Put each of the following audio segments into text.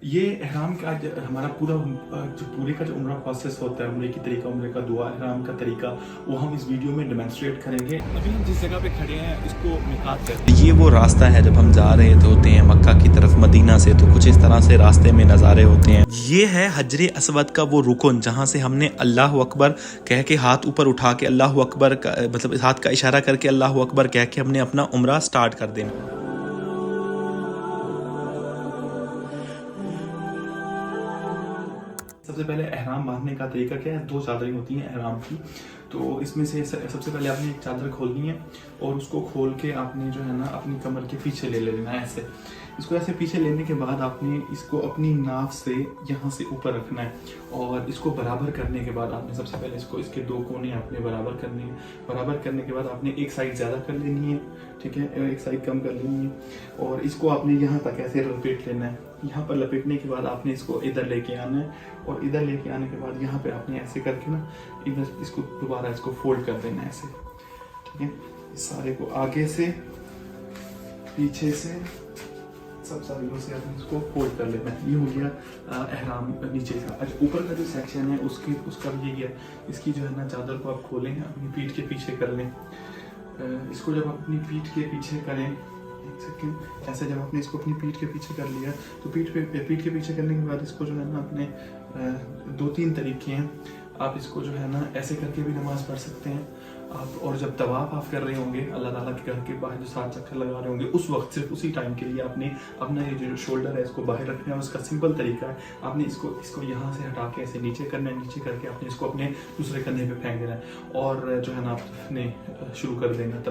ये इहराम का हमारा पूरे का जो उम्रा प्रोसेस होता है, उम्रे की तरीका, उम्रे का दुआ, इहराम का तरीका, वो हम इस वीडियो में डेमोंस्ट्रेट करेंगे। अभी हम जिस जगह पे खड़े हैं इसको मिकात कहते हैं। ये वो रास्ता है जब हम जा रहे होते हैं मक्का की तरफ मदीना से, तो कुछ इस तरह से रास्ते में नज़ारे होते हैं। ये है हजरे अस्वद का वो रुकन जहाँ से हमने अल्लाह अकबर कह के हाथ ऊपर उठा के अल्लाह अकबर का मतलब हाथ का इशारा करके अल्लाह अकबर कह के हमने अपना उम्रा स्टार्ट कर देना। सबसे पहले एहराम बांधने का तरीका क्या है? 2 चादरें होती हैं एहराम की, तो इसमें से सबसे पहले आपने एक चादर खोलनी है और उसको खोल के आपने जो है ना अपनी कमर के पीछे ले लेना है ऐसे। इसको ऐसे पीछे लेने के बाद आपने इसको अपनी नाफ से यहाँ से ऊपर रखना है और इसको बराबर करने के बाद आपने सबसे पहले इसको इसके 2 कोने आपने बराबर करने हैं। बराबर करने के बाद आपने एक साइड ज़्यादा कर लेनी है, ठीक है, एक साइड कम कर लेनी है और इसको आपने यहाँ तक ऐसे लपेट लेना है। यहाँ पर लपेटने के बाद आपने इसको इधर लेके आना है और इधर लेके आने के बाद यहाँ पे आपने ऐसे करके ना इधर इसको दोबारा इसको फोल्ड कर देना है ऐसे, ठीक है। इस सारे को आगे से पीछे से सब साइडों से आपने इसको फोल्ड कर लेना है। ये हो गया एहराम नीचे का। अच्छा, ऊपर का जो सेक्शन है उसका भी यही है। इसकी जो है ना चादर को आप खोलें, अपनी पीठ के पीछे कर लें। इसको जब आप अपनी पीठ के पीछे करें, एक सेकेंड, ऐसे जब आपने इसको अपनी पीठ के पीछे कर लिया तो पीठ के पीछे करने के बाद इसको जो है ना अपने 2-3 तरीके हैं। आप इसको जो है ना ऐसे करके भी नमाज पढ़ सकते हैं आप, और जब तवाफ आप कर रहे होंगे अल्लाह ताला के घर के बाहर जो 7 चक्कर लगा रहे होंगे उस वक्त सिर्फ उसी टाइम के लिए आपने अपना ये जो शोल्डर है इसको बाहर रखना है। उसका सिंपल तरीका है, आपने इसको यहाँ से हटा के ऐसे नीचे करना है, नीचे करके आपने इसको अपने दूसरे कंधे पे फेंक देना है और जो है ना आपने शुरू कर देना।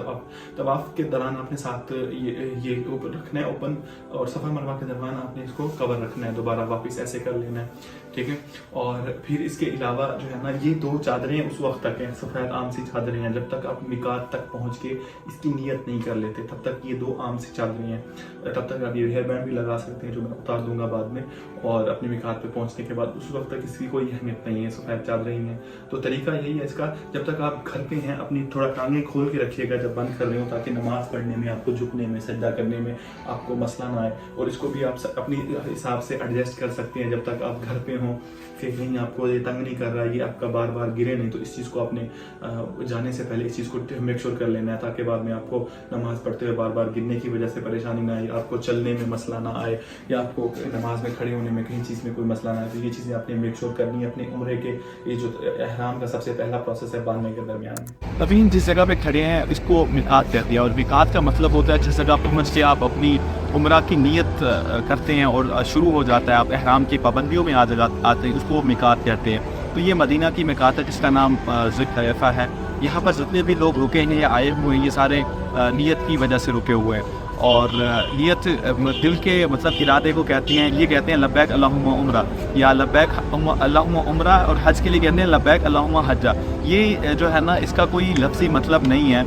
तवाफ के दौरान आपने साथ ये ऊपर रखना है ओपन, और सफ़ा मरवा के दरमियान आपने इसको कवर रखना है, दोबारा वापस ऐसे कर लेना है, ठीक है। और फिर इसके अलावा जो है ना ये 2 चादरें उस वक्त तक हैं, सफ़ेद आम सी चादरें हैं। जब तक आप मिकात तक पहुंच के इसकी नियत नहीं कर लेते तब तक ये 2 आम सी चादरें हैं। तब तक आप ये हेयर बैंड भी लगा सकते हैं जो मैं उतार दूंगा बाद में, और अपनी मिकात पे पहुंचने के बाद उस वक्त तक इसकी कोई अहमियत नहीं है, सफ़ेद चादरें ही हैं। तो तरीका यही है इसका, जब तक आप घर पे हैं अपनी थोड़ा टांगें खोल के रखिएगा जब बंद कर रहे हो, ताकि नमाज पढ़ने में आपको झुकने में सजदा करने में आपको मसला ना आए। और इसको भी आप अपनी हिसाब से एडजस्ट कर सकते हैं जब तक आप घर पे हों, कि कहीं आपको ये तंग नहीं कर रहा है, ये आपका बार बार गिरे नहीं। तो इस चीज़ को आपने जाने से पहले इस चीज़ को मेक श्योर कर लेना है, ताकि बाद में आपको नमाज पढ़ते हुए बार बार गिरने की वजह से परेशानी ना आए, आपको चलने में मसला ना आए, या आपको नमाज में खड़े होने में कहीं चीज़ में कोई मसला ना आए। तो ये चीज़ें आपने मेक श्योर करनी है अपने उम्रे के ये जो एहराम का सबसे पहला प्रोसेस है बांधने के दरमियान। अभी हम जिस जगह पे खड़े हैं इसको मिकात कहते हैं, और मिकात का मतलब होता है जिस जगह पहुँच के आप अपनी उम्रा की नियत करते हैं और शुरू हो जाता है, आप एहराम की पाबंदियों में आते हैं, उसको मिकात कहते हैं। तो ये मदीना की मिकात है जिसका नाम ज़ुल्हुलैफ़ा है। यहाँ पर जितने भी लोग रुके हैं या आए हुए हैं ये सारे नियत की वजह से रुके हुए हैं। और नियत दिल के मतलब इरादे को कहते हैं, ये कहते हैं लब्बैक अल्लाहुम्मा उम्रा, या लब्बैक अल्लाहुम्मा उम्रा, और हज के लिए कहते हैं लब्बैक अल्लाहुम्मा हज्जा। ये जो है ना इसका कोई लफ्ज़ी मतलब नहीं है,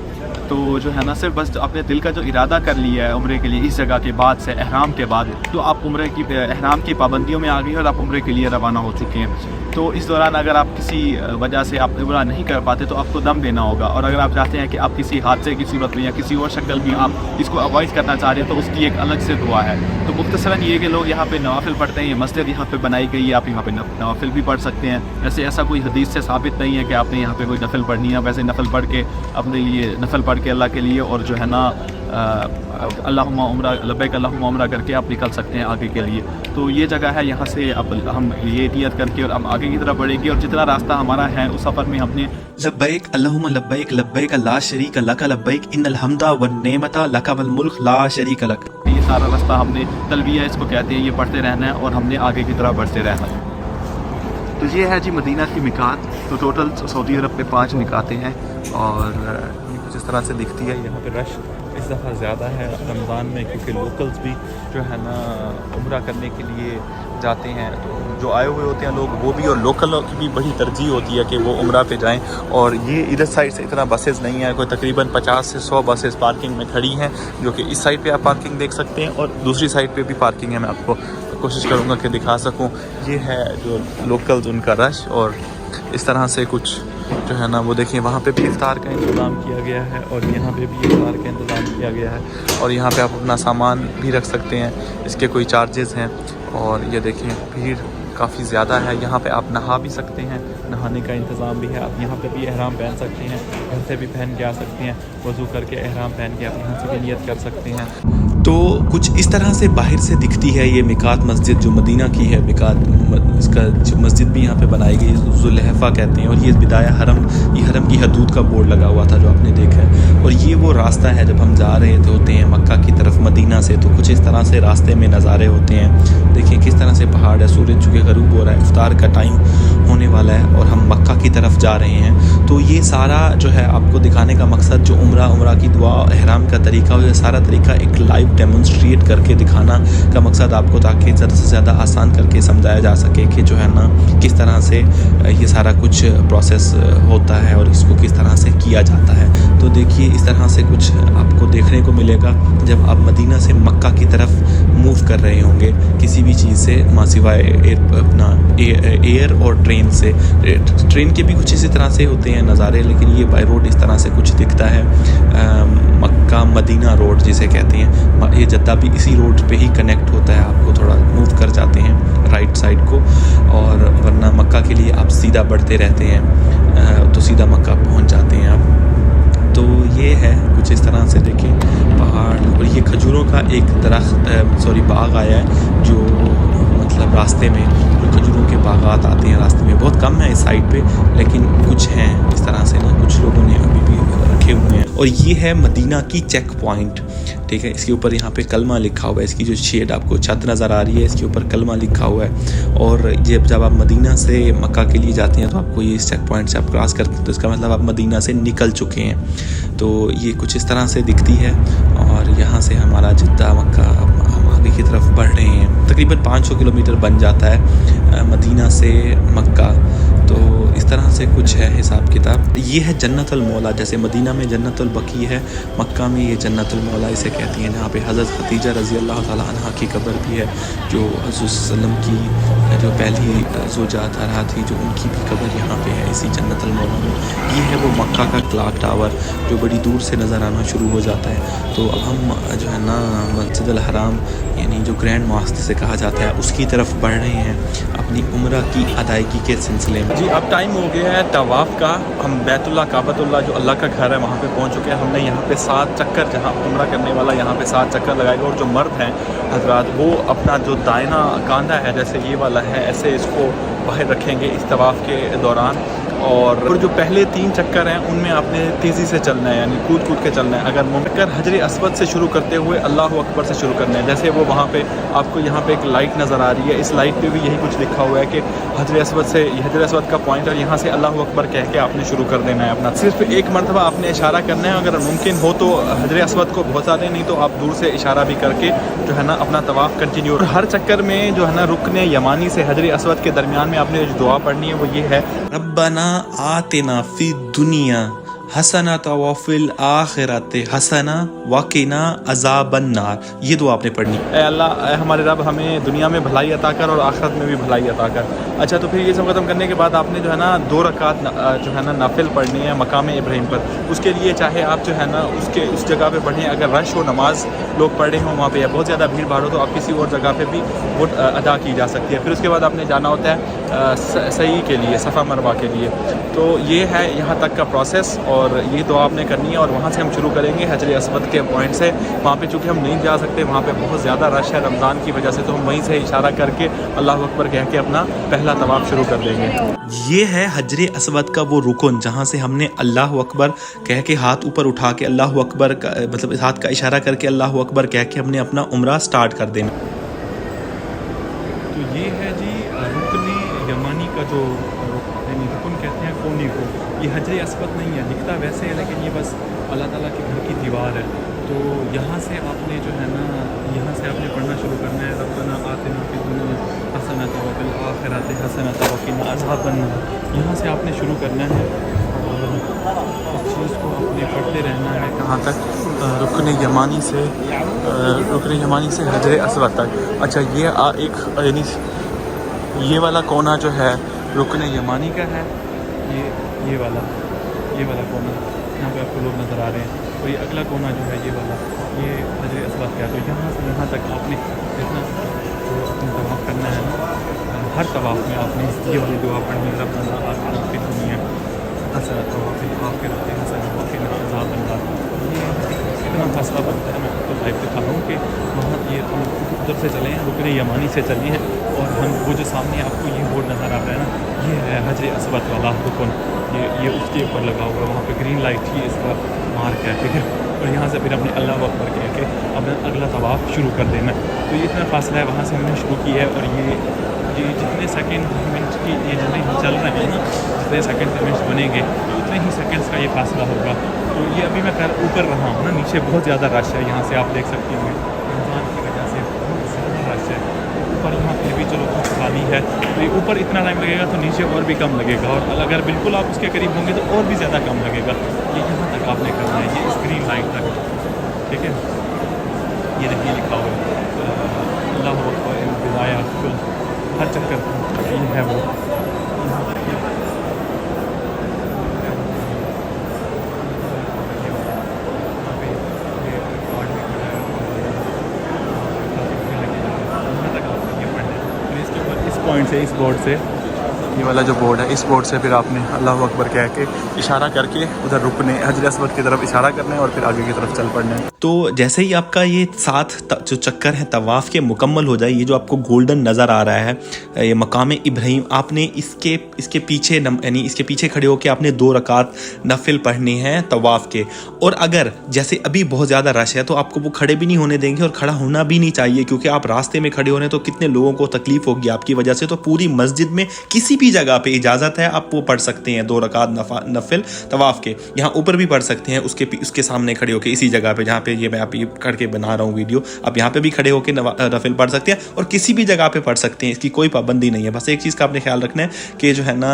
तो जो है ना सिर्फ बस अपने दिल का जो इरादा कर लिया है उम्रे के लिए इस जगह के बाद से, एहराम के बाद, तो आप उम्रे की एहराम की पाबंदियों में आ गए और आप उम्रे के लिए रवाना हो चुके हैं। तो इस दौरान अगर आप किसी वजह से आप उम्रा नहीं कर पाते तो आपको दम देना होगा, और अगर आप चाहते हैं कि आप किसी हादसे की सूरत में या किसी और शक्ल में आप इसको अवॉइड करना चाह रहे हैं तो उसकी एक अलग से दुआ है। तो मुख्तसरन ये कि लोग यहाँ पे नवाफिल पढ़ते हैं, ये मस्जिद यहाँ पे बनाई गई है, आप यहाँ पे नवाफिल भी पढ़ सकते हैं। वैसे ऐसा कोई हदीस से साबित नहीं है कि आपने यहाँ पे कोई नफल पढ़नी है, वैसे नफल पढ़ के अपने लिए नफल पढ़ के अल्लाह के लिए और जो है ना अल्लाहुम्मा उम्रा लब्बैक अल्लाहुम्मा उम्रा करके आप निकल सकते हैं आगे के लिए। तो ये जगह है, यहाँ से अब हम ये नियत करके और हम आगे की तरफ बढ़ेंगे, और जितना रास्ता हमारा है उस सफ़र में हमने लब्बैक अल्लाहुम्मा लब्बैक लब्बैक ला शरीक लक लब्बैक इन्नल हम्दा वन नेमता लक वल मुल्क ला शरीक लक, ये सारा रास्ता हमने तलबिया इसको कहते हैं, ये पढ़ते रहना है और हमने आगे की तरफ बढ़ते रहना है। तो ये है जी मदीना की मिकात। तो टोटल सऊदी अरब में 5 मिकातें हैं, और ये कुछ इस तरह से दिखती है। यहाँ पे रश इस दफ़ा ज़्यादा है रमज़ान में, क्योंकि लोकल्स भी जो है ना उम्रा करने के लिए जाते हैं। तो जो आए हुए होते हैं लोग वो भी, और लोकल की भी बड़ी तरजीह होती है कि वो उम्रा पे जाएं। और ये इधर साइड से इतना बसेस नहीं है, कोई तकरीबन 50 से 100 बसेस पार्किंग में खड़ी हैं, जो कि इस साइड पे आप पार्किंग देख सकते हैं, और दूसरी साइड पे भी पार्किंग है। मैं आपको कोशिश करूँगा कि दिखा सकूँ। ये है जो लोकल्स उनका रश, और इस तरह से कुछ जो है ना वो देखिए वहाँ पे भी इफ्तार का इंतज़ाम किया गया है, और यहाँ पे भी इफ्तार का इंतज़ाम किया गया है, और यहाँ पे आप अपना सामान भी रख सकते हैं, इसके कोई चार्जेस हैं। और ये देखें भीड़ काफ़ी ज़्यादा है। यहाँ पे आप नहा भी सकते हैं, नहाने का इंतज़ाम भी है। आप यहाँ पे भी एहराम पहन सकते हैं, घर से भी पहन के आ सकते हैं, वज़ू करके एहराम पहन के आप यहाँ से भी नियत कर सकते हैं। तो कुछ इस तरह से बाहर से दिखती है ये मिकात मस्जिद जो मदीना की है। मिकात इसका जो मस्जिद भी यहाँ पे बनाई गई ज़ुलहफ़ा कहते हैं। और ये बिदाया हरम, ये हरम की हदूद का बोर्ड लगा हुआ था जो आपने देखा है। और ये वो रास्ता है जब हम जा रहे होते हैं मक्का की तरफ मदीना से, तो कुछ इस तरह से रास्ते में नज़ारे होते हैं। देखिए किस तरह से पहाड़ है, सूरज चूँकि गरूब हो रहा है, इफ्तार का टाइम होने वाला है और हम मक्का की तरफ जा रहे हैं। तो ये सारा जो है आपको दिखाने का मकसद जो उम्रा की दुआ, एहराम का तरीका हो, ये सारा तरीका एक लाइव डेमोन्स्ट्रेट करके दिखाना का मकसद आपको, ताकि ज़्यादा से ज़्यादा आसान करके समझाया जा सके कि जो है ना किस तरह से ये सारा कुछ प्रोसेस होता है और इसको किस तरह से किया जाता है। तो देखिए इस तरह से कुछ आपको देखने को मिलेगा जब आप मदीना से मक्का की तरफ मूव कर रहे होंगे किसी भी चीज़ से, सिवाय एयर और ट्रेन से। ट्रेन के भी कुछ इसी तरह से होते हैं नज़ारे, लेकिन ये बाय रोड इस तरह से कुछ दिखता है। मक्का मदीना रोड जिसे कहते हैं, ये जद्दा भी इसी रोड पे ही कनेक्ट होता है। आपको थोड़ा मूव कर जाते हैं राइट साइड को, और वरना मक्का के लिए आप सीधा बढ़ते रहते हैं तो सीधा मक्का पहुंच जाते हैं आप। तो ये है कुछ इस तरह से देखें पहाड़। और ये खजूरों का एक बाग आया है जो मतलब रास्ते में जो खजूरों के बागात आते हैं रास्ते में, बहुत कम है इस साइड पे, लेकिन कुछ हैं इस तरह से ना, कुछ लोगों ने अभी भी रखे हुए हैं। और ये है मदीना की चेक पॉइंट, ठीक है। इसके ऊपर यहाँ पे कलमा लिखा हुआ है, इसकी जो शेड आपको छत नज़र आ रही है इसके ऊपर कलमा लिखा हुआ है। और जब आप मदीना से मक्का के लिए जाते हैं तो आपको ये इस चेक पॉइंट से आप क्रॉस करते हैं तो इसका मतलब आप मदीना से निकल चुके हैं। तो ये कुछ इस तरह से दिखती है। और यहाँ से हमारा जिद्दा मक्का हम आगे की तरफ बढ़ रहे हैं। तकरीबन 500 किलोमीटर बन जाता है मदीना से मक्का। तो इस तरह से कुछ है हिसाब किताब। ये है जन्नतुल मौला, जैसे मदीना में जन्नतुल बकी है, मक्का में ये जन्नतुल मौला इसे कहती हैं, जहाँ पे हज़रत खदीजा रज़ी अल्लाह ताला अन्हा की कब्र भी है, जो हज़रत सल्लम की जो पहली ज़ौजात रहा थी, जो उनकी भी कब्र यहाँ पे है इसी जन्नतुल मौला में। ये है वो मक्का का क्लॉक टावर जो बड़ी दूर से नज़र आना शुरू हो जाता है। तो अब हम जो है ना मस्जिदुल हराम यानी जो ग्रैंड मॉस्क से कहा जाता है उसकी तरफ बढ़ रहे हैं अपनी उम्रा की अदायगी के सिलसिले में। जी अब टाइम हो गया है तवाफ़ का। हम बैतुल्लाह काबतुल्लाह जो अल्लाह का घर है वहाँ पे पहुँच चुके हैं। हमने यहाँ पे 7 चक्कर, जहाँ उम्रा करने वाला यहाँ पे 7 चक्कर लगाएगा। और जो मर्द हैं हजरात वो अपना जो दायना कांधा है जैसे ये वाला है, ऐसे इसको बाहर रखेंगे इस तवाफ़ के दौरान। और जो पहले 3 चक्कर हैं उनमें आपने तेज़ी से चलना है, यानी कूद के चलना है। अगर मुमकिन हजर अस्वद से शुरू करते हुए अल्लाह अकबर से शुरू करना है। जैसे वो वहाँ पे आपको यहाँ पे एक लाइट नज़र आ रही है, इस लाइट पे भी यही कुछ लिखा हुआ है कि हजर अस्वद का पॉइंट, और यहाँ से अल्लाह अकबर कह के आपने शुरू कर देना है अपना। सिर्फ एक मरतबा आपने इशारा करना है, अगर मुमकिन हो तो हजर अस्वद को पहुँचा दें, नहीं तो आप दूर से इशारा भी करके जो है ना अपना तवाफ़ कंटिन्यू। हर चक्कर में जो है ना रुकन यमानी से हजर अस्वद के दरमियान में आपने जो दुआ पढ़नी है वो ये है, रब्बना आतिना फी दुनिया हसना व फिल आखिरते हसना वकिना अज़ाबन नार। ये दुआ आपने पढ़नी। ऐ अल्लाह, हमारे रब हमें दुनिया में भलाई अता कर और आखिरत में भी भलाई अता कर। अच्छा, तो फिर ये सब खत्म करने के बाद आपने जो है ना 2 रकात जो है ना नाफिल पढ़नी है मकाम इब्राहिम पर। उसके लिए चाहे आप जो है ना उस जगह पे पढ़ें, अगर रश हो, नमाज लोग पढ़े हों वहाँ पे, या बहुत ज़्यादा भीड़ भाड़ हो तो आप किसी और जगह पे भी वो अदा की जा सकती है। फिर उसके बाद आपने जाना होता है सही के लिए, सफ़ा मरवा के लिए। तो ये है यहाँ तक का प्रोसेस, और ये दुआ आपने करनी है। और वहाँ से हम शुरू करेंगे हजर अस्वद के पॉइंट से। वहाँ पे चूँकि हम नहीं जा सकते, वहाँ पे बहुत ज़्यादा रश है रमज़ान की वजह से, तो हम वहीं से इशारा करके अल्लाह अकबर कह के अपना पहला तवाफ़ शुरू कर देंगे। ये है हजर अस्वद का वो रुकन जहाँ से हमने अल्लाह अकबर कह के हाथ ऊपर उठा के अल्लाह अकबर का मतलब हाथ का इशारा करके अल्लाह अकबर कह के हमने अपना उम्रा स्टार्ट कर देना। तो ये है जी रुकन यमानी का जो रुकन कहते हैं कोने को। ये हजर अस्वद नहीं है, दिखता वैसे है लेकिन ये बस अल्लाह ताला के घर की दीवार है। तो यहाँ से आपने जो है ना यहाँ से आपने पढ़ना शुरू करना है, रब्बना आतिना फिद दुनिया हसनतन व फिल आखिरति हसनतन व क़िना अज़ाबन नार। यहाँ से आपने शुरू करना है और उस चीज़ को आपने पढ़ते रहना है कहाँ तक, रुकन यमानी से हजर अस्वद तक। अच्छा, ये एक यानी ये वाला कोना जो है रुकन यमानी का है, ये वाला कोना यहाँ पे आपको लोग नज़र आ रहे हैं। और ये अगला कोना जो है ये वाला, ये हजर अस्वद का है। तो यहाँ से यहाँ तक आपने जितना आपने तवाफ़ करना है ना, हर तवाफ़ में आपने ये वाली दुआ पढ़नी है, रब्बना आतिना फिद दुनिया हसनतन व फिल आखिरति हसनतन व क़िना अज़ाबन्नार। ये इतना फासला बनता है, मैं आपको लाइव दिखा रहा हूँ कि वहाँ ये हम उधर से चले हैं, रुकने यमानी से चले हैं, और हम वो जो सामने आपको ये बोर्ड नज़र आ रहा है ना, ये है हजर अस्वद वाला रुकन, ये उसके ऊपर लगा हुआ है, वहाँ पे ग्रीन लाइट ही इसका मार्क है, ठीक है। और यहाँ से फिर अपने अल्लाह अकबर कह के अपना अगला तवाफ़ शुरू कर देना। तो ये इतना फासला है, वहाँ से हमने शुरू किया है, और ये जितने सेकंड मिनट की ये जितने चल रहे हैं ना, जितने सेकंड मिनट्स बनेंगे तो उतने ही सेकंड्स का ये फासला होगा। तो ये अभी मैं खैर ऊपर रहा हूँ ना, नीचे बहुत ज़्यादा रश है, यहाँ से आप देख सकते होंगे रमज़ान की वजह से बहुत ज़्यादा रश है। ऊपर यहाँ पे भी चलो कुछ खाली है, तो ये ऊपर इतना टाइम लगेगा तो नीचे और भी कम लगेगा, और अगर बिल्कुल आप उसके करीब होंगे तो और भी ज़्यादा कम लगेगा। ये यहाँ तक आपने करना है, ये स्क्रीन लाइट तक, ठीक है। ये देखिए लिखा हुआ अल्लाहु अकबर बिदाया कुल, हर चक्कर ये है वो। इस पॉइंट से, इस बोर्ड से, ये वाला जो बोर्ड है, इस बोर्ड से फिर आपने अल्लाहु अकबर कह के इशारा करके उधर रुकने, हजर अस्वद की तरफ इशारा करना है और फिर आगे की तरफ चल पड़ना है। तो जैसे ही आपका ये 7 जो चक्कर है तवाफ़ के मुकम्मल हो जाए, ये जो आपको गोल्डन नज़र आ रहा है ये मकाम इब्राहिम, आपने इसके पीछे यानी इसके पीछे खड़े होकर आपने 2 रकात नफिल पढ़ने हैं तवाफ़ के। और अगर जैसे अभी बहुत ज़्यादा रश है तो आपको वो खड़े भी नहीं होने देंगे, और खड़ा होना भी नहीं चाहिए, क्योंकि आप रास्ते में खड़े हो रहे हैं तो कितने लोगों को तकलीफ़ होगी आपकी वजह से। तो पूरी मस्जिद में किसी भी जगह पे इजाज़त है, आप वो पढ़ सकते हैं 2 रकात नफिल तवाफ़ के। यहाँ ऊपर भी पढ़ सकते हैं, उसके सामने खड़े होकर इसी जगह पे जहाँ पे ये मैं आप ये करके बना रहा हूँ वीडियो, आप यहाँ पे भी खड़े होकर नफिल पढ़ सकते हैं, और किसी भी जगह पे पढ़ सकते हैं, इसकी कोई पाबंदी नहीं है। बस एक चीज़ का आपने ख्याल रखना है कि जो है ना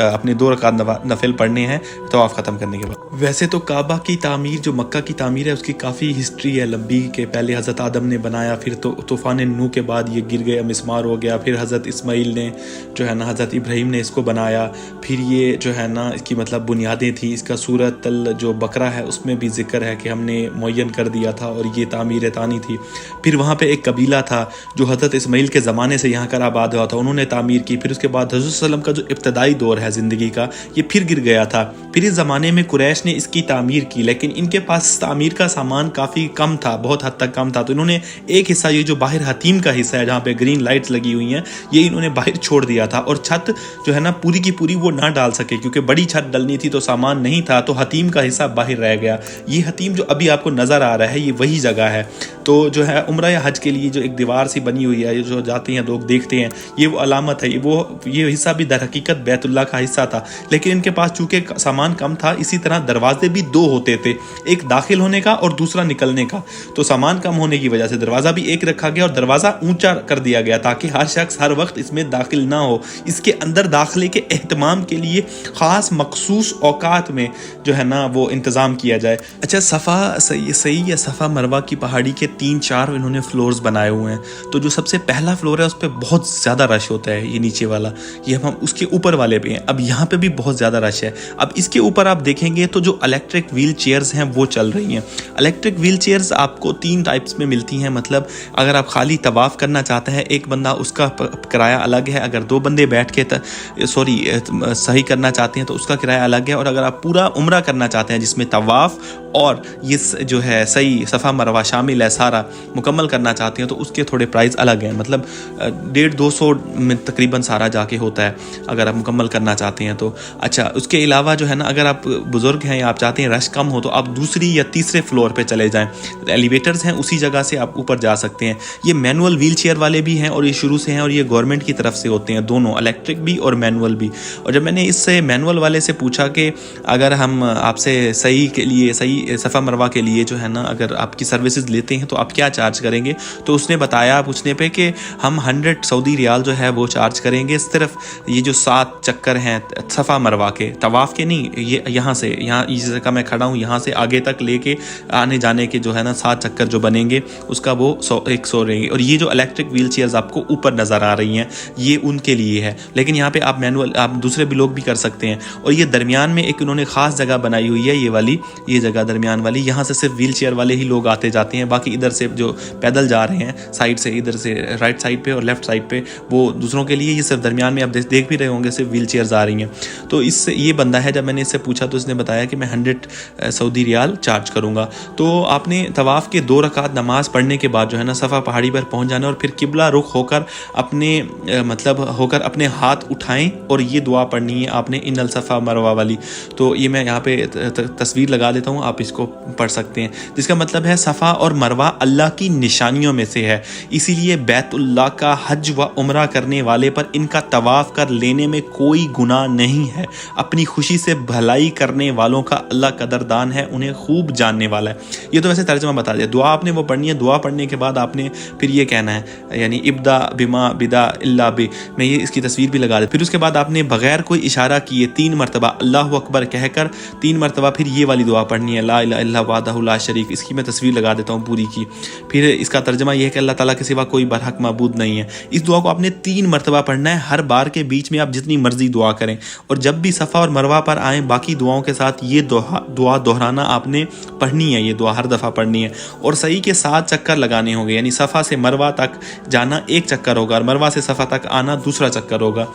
अपने 2 रकात नफिल पढ़ने हैं तवाफ़ ख़त्म करने के बाद। वैसे तो काबा की तामीर, जो मक्का की तामीर है, उसकी काफ़ी हिस्ट्री है लंबी, के पहले हज़रत आदम ने बनाया, फिर तो तूफ़ान नूह के बाद ये गिर गया, मिस्मार हो गया, फिर हज़रत इस्माइल ने जो है ना, हज़रत इब्राहिम ने इसको बनाया, फिर ये जो है ना इसकी मतलब बुनियादें थी। इसका सूरत अल जो बकरा है उसमें भी जिक्र है कि हमने मुअय्यन कर दिया था, और ये तामीर तानी थी। फिर वहाँ पे एक कबीला था जो हज़रत इस्माइल के ज़माने से यहाँ कर आबाद हुआ था, उन्होंने तामीर की। फिर उसके बाद हज़रत सल्लम का जो इब्तदाई दौर है ज़िंदगी का, ये फिर गिर गया था। फिर इस ज़माने में कुरैश ने इसकी तामीर की, लेकिन इनके पास तामीर का सामान काफ़ी कम था, बहुत हद तक कम था, तो इन्होंने एक हिस्सा, ये जो बाहर हतीम का हिस्सा है जहाँ पे ग्रीन लाइट्स लगी हुई हैं, ये इन्होंने बाहर छोड़ दिया था। और छत जो है ना पूरी की पूरी वो ना डाल सके, क्योंकि बड़ी छत डलनी थी तो सामान नहीं था, तो हतीम का हिस्सा बाहर रह गया। ये हतीम जो अभी आपको नज़र आ रहा है, ये वही जगह है। तो जो है उम्रा या हज के लिए जो एक दीवार सी बनी हुई है, ये जो जाते हैं लोग देखते हैं, ये वो अलामत है। ये हिस्सा भी दर हकीकत बैतुल्लाह का हिस्सा था, लेकिन इनके पास चूंकि सामान कम था, इसी तरह दरवाजे भी 2 होते थे, एक दाखिल होने का और दूसरा निकलने का। तो सामान कम होने की वजह से दरवाज़ा भी एक रखा गया, और दरवाज़ा ऊंचा कर दिया गया ताकि हर शख्स हर वक्त इसमें दाखिल ना हो। इसके अंदर दाखिले के एहतमाम के लिए ख़ास मखसूस औकात में जो है ना वो इंतज़ाम किया जाए। अच्छा, सही या सफ़ा मरवा की पहाड़ी के 3-4 इन्होंने फ्लोर्स बनाए हुए हैं। तो जो सबसे पहला फ्लोर है उस पर बहुत ज़्यादा रश होता है, ये नीचे वाला, ये हम उसके ऊपर वाले पे हैं। अब यहाँ पे भी बहुत ज़्यादा रश है। अब इसके ऊपर आप देखेंगे तो जो इलेक्ट्रिक व्हील चेयर्स हैं वो चल रही हैं। इलेक्ट्रिक व्हील चेयर्स आपको 3 टाइप्स में मिलती हैं। मतलब अगर आप खाली तवाफ़ करना चाहते हैं, एक बंदा, उसका किराया अलग है। अगर 2 बंदे बैठ के सही करना चाहते हैं तो उसका किराया अलग है। और अगर आप पूरा उम्रा करना चाहते हैं जिसमें तवाफ़ और ये जो है सही सफ़ा मरवा शामिल है, सारा मुकम्मल करना चाहते हैं, तो उसके थोड़े प्राइस अलग हैं। मतलब 150-200 में तकरीबन सारा जाके होता है अगर आप मुकम्मल करना चाहते हैं तो। अच्छा, उसके अलावा जो है ना, अगर आप बुज़ुर्ग हैं या आप चाहते हैं रश कम हो, तो आप दूसरी या तीसरे फ्लोर पे चले जाएं। एलिवेटर्स हैं, उसी जगह से आप ऊपर जा सकते हैं। ये मैनुअल व्हील चेयर वाले भी हैं और ये शुरू से हैं, और ये गवर्नमेंट की तरफ से होते हैं दोनों, इलेक्ट्रिक भी और मैनुअल भी। और जब मैंने इससे मैनुअल वाले से पूछा कि अगर हम आपसे सही के लिए, सही सफ़ा मरवा के लिए जो है ना, अगर आपकी सर्विसेज लेते हैं तो आप क्या चार्ज करेंगे, तो उसने बताया पूछने पे कि हम 100 सऊदी रियाल जो है वो चार्ज करेंगे। सिर्फ ये जो 7 चक्कर हैं सफ़ा मरवा के, तवाफ़ के नहीं, ये यहाँ इस जगह मैं खड़ा हूँ, यहाँ से आगे तक लेके आने जाने के जो है ना 7 चक्कर जो बनेंगे उसका वो 100 रहेंगे। और ये जो इलेक्ट्रिक व्हील चेयर्स आपको ऊपर नज़र आ रही हैं, ये उनके लिए है। लेकिन यहाँ पे आप मैनुअल आप दूसरे भी लोग भी कर सकते हैं। और ये दरमियान में एक उन्होंने ख़ास जगह बनाई हुई है, ये जगह दरमियान वाली, यहाँ से सिर्फ व्हील चेयर वाले ही लोग आते जाते हैं। बाकी इधर से जो पैदल जा रहे हैं साइड से, इधर से राइट साइड पे और लेफ्ट साइड पे, वो दूसरों के लिए। ये सिर्फ दरमियान में आप देख भी रहे होंगे सिर्फ व्हील चेयर्स आ रही हैं। तो इससे ये बंदा है, जब मैंने इससे पूछा तो इसने बताया कि मैं 100 सऊदी रियाल चार्ज करूँगा। तो आपने तवाफ़ के 2 रकात नमाज़ पढ़ने के बाद जो है ना सफ़ा पहाड़ी पर पहुँच जाना और फिर किबला रुख होकर अपने हाथ उठाएं और ये दुआ पढ़नी है आपने, इन्नल सफ़ा मरवा वाली। तो ये मैं यहाँ पे तस्वीर लगा देता हूँ, आप इसको पढ़ सकते हैं, जिसका मतलब है सफ़ा और मरवा अल्लाह की निशानियों में से है, इसीलिए बैतुल्लाह का हज व उम्रा करने वाले पर इनका तवाफ़ कर लेने में कोई गुनाह नहीं है। अपनी खुशी से भलाई करने वालों का अल्लाह कदरदान है, उन्हें खूब जानने वाला है। ये तो वैसे तर्जुमा बता दिया। दुआ आपने वो पढ़नी है, दुआ पढ़ने के बाद आपने फिर ये कहना है, यानी इब्दा बिमा बिदा इल्ला बि, मैं ये इसकी तस्वीर भी लगा दे। फिर उसके बाद आपने बगैर कोई इशारा किए 3 मरतबा अल्लाहु अकबर कहकर 3 मरतबा फिर ये वाली दुआ पढ़नी है, ला इलाहा इल्लल्लाह वहदहु ला शरीक। इसकी मैं तस्वीर लगा देता हूँ पूरी की। फिर इसका तर्जुमा ये है कि अल्लाह ताला के सिवा कोई बरहक माबूद नहीं है। इस दुआ को आपने 3 मरतबा पढ़ना है, हर बार के बीच में आप जितनी मर्जी दुआ करें। और जब भी सफ़ा और मरवा पर आएँ बाकी दुआओं के साथ ये दुआ दोहराना आपने पढ़नी है, ये दुआ हर दफ़ा पढ़नी है। और सही के 7 चक्कर लगाने होंगे, यानी सफ़ा से मरवा तक जाना 1 चक्कर होगा और मरवा से सफ़ा तक आना दूसरा चक्कर होगा।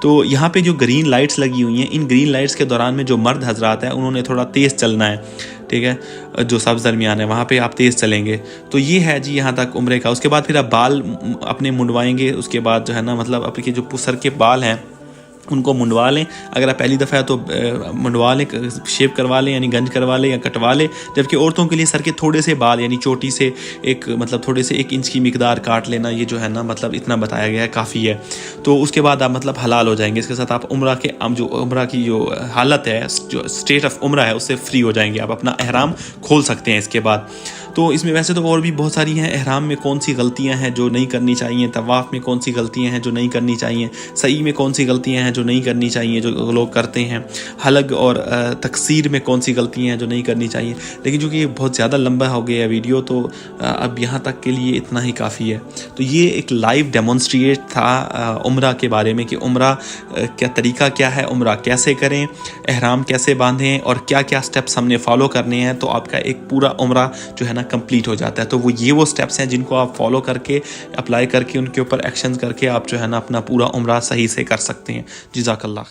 तो यहाँ पे जो ग्रीन लाइट्स लगी हुई हैं, इन ग्रीन लाइट्स के दौरान में जो मर्द हजरात हैं उन्होंने थोड़ा तेज़ चलना है, ठीक है। जो सब्ज़ दरमियान है वहाँ पे आप तेज़ चलेंगे। तो ये है जी यहाँ तक उम्रे का। उसके बाद फिर आप बाल अपने मुंडवाएंगे। उसके बाद जो है ना मतलब आपके जो सर के बाल हैं उनको मुंडवा लें। अगर आप पहली दफ़ा है तो मुंडवा लें, शेप करवा लें, यानी गंज करवा लें या कटवा लें। जबकि औरतों के लिए सर के थोड़े से बाल, यानी चोटी से थोड़े से 1 इंच की मिकदार काट लेना, ये जो है ना मतलब इतना बताया गया है, काफ़ी है। तो उसके बाद आप मतलब हलाल हो जाएंगे। इसके साथ आप उम्रा की जो हालत है, जो स्टेट ऑफ उम्रा है, उससे फ्री हो जाएंगे। आप अपना एहराम खोल सकते हैं इसके बाद। तो इसमें वैसे तो और भी बहुत सारी हैं, एहराम में कौन सी गलतियां हैं जो नहीं करनी चाहिए, तवाफ़ में कौन सी गलतियां हैं जो नहीं करनी चाहिए, सई में कौन सी गलतियां हैं जो नहीं करनी चाहिए जो लोग करते हैं, हलग और तकसीर में कौन सी गलतियां हैं जो नहीं करनी चाहिए। लेकिन चूँकि ये बहुत ज़्यादा लंबा हो गया है वीडियो, तो अब यहाँ तक के लिए इतना ही काफ़ी है। तो ये एक लाइव डेमोन्स्ट्रेट था उम्रा के बारे में कि उम्रा क्या तरीका क्या है, उम्रा कैसे करें, एहराम कैसे बांधें और क्या क्या स्टेप्स हमने फॉलो करने हैं। तो आपका एक पूरा उम्रा जो है ना कंप्लीट हो जाता है। तो वो स्टेप्स हैं जिनको आप फॉलो करके, अप्लाई करके, उनके ऊपर एक्शन करके आप जो है ना अपना पूरा उम्रा सही से कर सकते हैं। जज़ाकल्लाह खैर।